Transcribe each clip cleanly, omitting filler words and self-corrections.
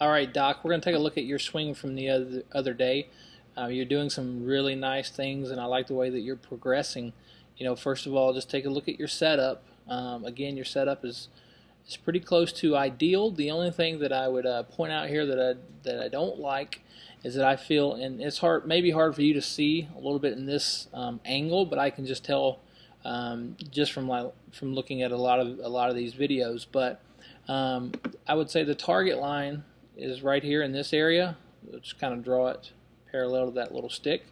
All right, Doc, we're going to take a look at your swing from the other day. You're doing some really nice things, and I like the way that you're progressing. First of all, just take a look at your setup. Again, your setup is pretty close to ideal. The only thing that I would point out here that I don't like is that I feel, and it's maybe hard for you to see a little bit in this angle, but I can just tell just from looking at a lot of these videos. But I would say the target line is right here in this area. Let's kind of draw it parallel to that little stick.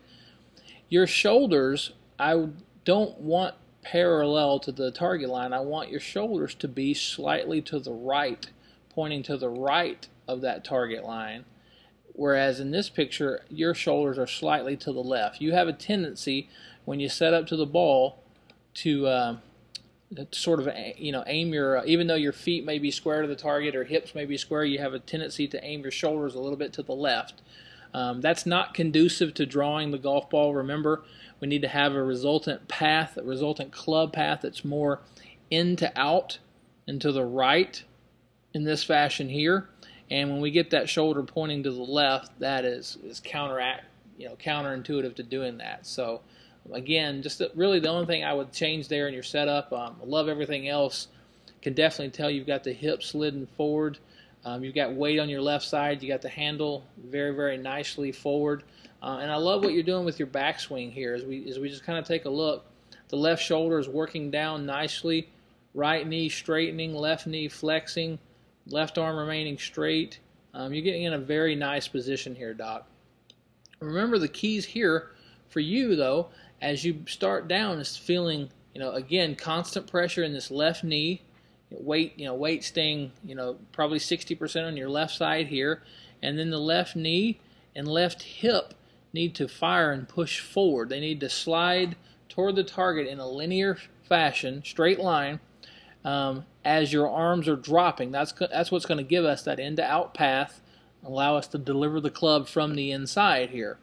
Your shoulders, I don't want parallel to the target line. I want your shoulders to be slightly to the right, pointing to the right of that target line. Whereas in this picture, your shoulders are slightly to the left. You have a tendency when you set up to the ball to sort of aim your, even though your feet may be square to the target or hips may be square, you have a tendency to aim your shoulders a little bit to the left. That's not conducive to drawing the golf ball. Remember, we need to have a resultant path, a resultant club path that's more in to out and to the right in this fashion here. And when we get that shoulder pointing to the left, that is counterintuitive to doing that. So again, just really the only thing I would change there in your setup. I love everything else. Can definitely tell you've got the hips slidden forward. You've got weight on your left side. You got the handle very, very nicely forward. And I love what you're doing with your backswing here. As we just kind of take a look, the left shoulder is working down nicely. Right knee straightening, left knee flexing, left arm remaining straight. You're getting in a very nice position here, Doc. Remember the keys here for you, though, as you start down, is feeling, again, constant pressure in this left knee. Weight staying, probably 60% on your left side here, and then the left knee and left hip need to fire and push forward. They need to slide toward the target in a linear fashion, straight line, as your arms are dropping. That's what's going to give us that in to out path, allow us to deliver the club from the inside here.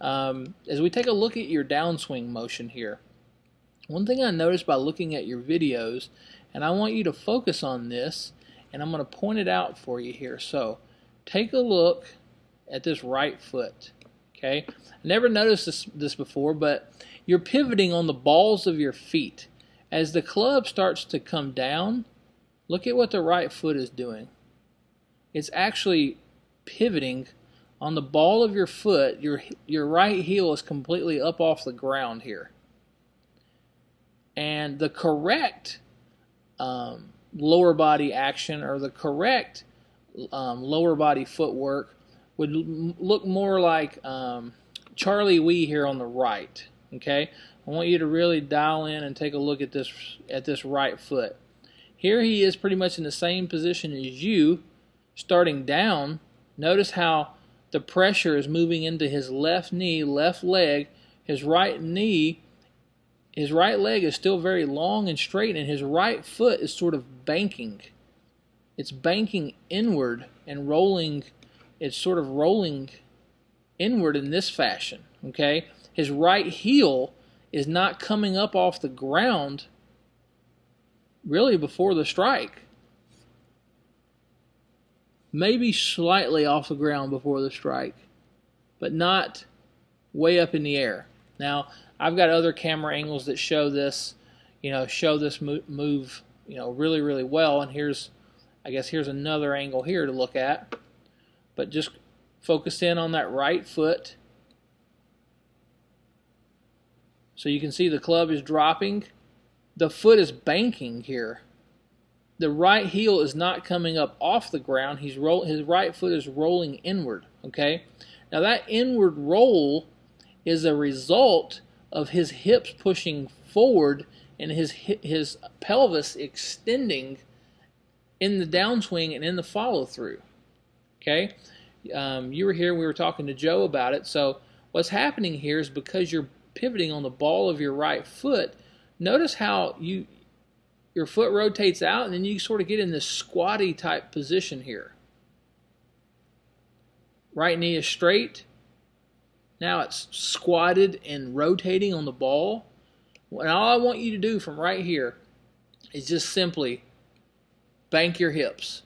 As we take a look at your downswing motion here, one thing I noticed by looking at your videos, and I want you to focus on this, and I'm going to point it out for you here. So take a look at this right foot. Okay, I never noticed this before, but you're pivoting on the balls of your feet. As the club starts to come down, look at what the right foot is doing. It's actually pivoting on the ball of your foot. Your right heel is completely up off the ground here. And the correct lower body action, or the correct lower body footwork, would look more like Charlie Wee here on the right. Okay, I want you to really dial in and take a look at this right foot. Here he is pretty much in the same position as you, starting down. Notice how the pressure is moving into his left knee, left leg. His right leg is still very long and straight, and his right foot is sort of banking. It's banking inward and rolling. It's sort of rolling inward in this fashion. Okay, his right heel is not coming up off the ground really before the strike. Maybe slightly off the ground before the strike, but not way up in the air. Now, I've got other camera angles that show this, move, really, really well. And I guess here's another angle here to look at. But just focus in on that right foot. So you can see the club is dropping. The foot is banking here. The right heel is not coming up off the ground. His right foot is rolling inward. Okay. Now that inward roll is a result of his hips pushing forward and his pelvis extending in the downswing and in the follow through. Okay. You were here. We were talking to Joe about it. So what's happening here is because you're pivoting on the ball of your right foot. Notice how your foot rotates out, and then you sort of get in this squatty type position here. Right knee is straight. Now it's squatted and rotating on the ball. And all I want you to do from right here is just simply bank your hips.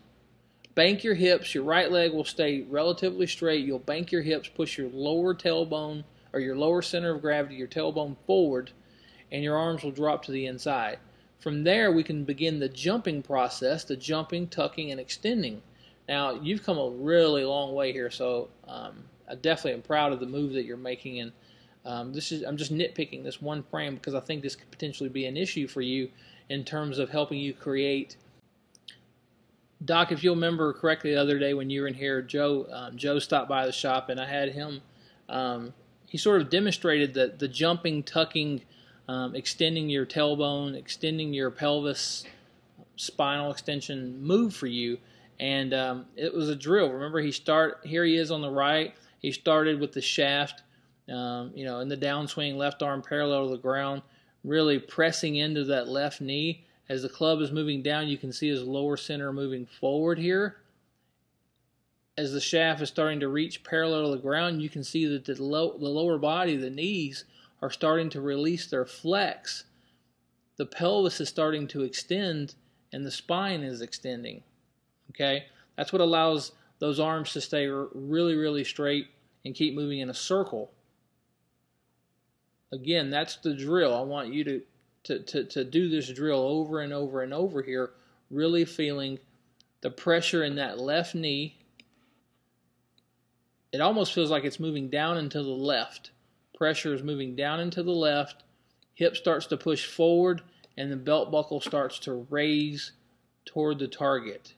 Bank your hips. Your right leg will stay relatively straight. You'll bank your hips, push your lower tailbone or your lower center of gravity, your tailbone forward, and your arms will drop to the inside. From there, we can begin the jumping process, the jumping, tucking, and extending. Now, you've come a really long way here, so I definitely am proud of the move that you're making. And I'm just nitpicking this one frame because I think this could potentially be an issue for you in terms of helping you create. Doc, if you'll remember correctly, the other day when you were in here, Joe stopped by the shop, and I had him. He sort of demonstrated that the jumping, tucking, extending your tailbone, extending your pelvis, spinal extension move for you, and it was a drill. Remember, here he is on the right. He started with the shaft, in the downswing, left arm parallel to the ground, really pressing into that left knee. As the club is moving down, you can see his lower center moving forward here. As the shaft is starting to reach parallel to the ground, you can see that the lower body, the knees, are starting to release their flex. The pelvis is starting to extend, and the spine is extending. Okay? That's what allows those arms to stay really, really straight and keep moving in a circle. Again, that's the drill. I want you to do this drill over and over and over here, really feeling the pressure in that left knee. It almost feels like it's moving down and to the left. Pressure is moving down and to the left. Hip starts to push forward, and the belt buckle starts to raise toward the target.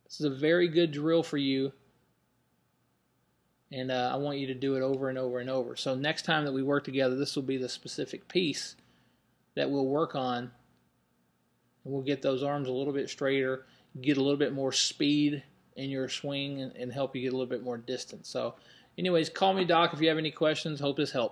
This is a very good drill for you. And I want you to do it over and over and over. So next time that we work together, this will be the specific piece that we'll work on. And we'll get those arms a little bit straighter, get a little bit more speed in your swing, and help you get a little bit more distance. So anyways, call me, Doc, if you have any questions. Hope this helps.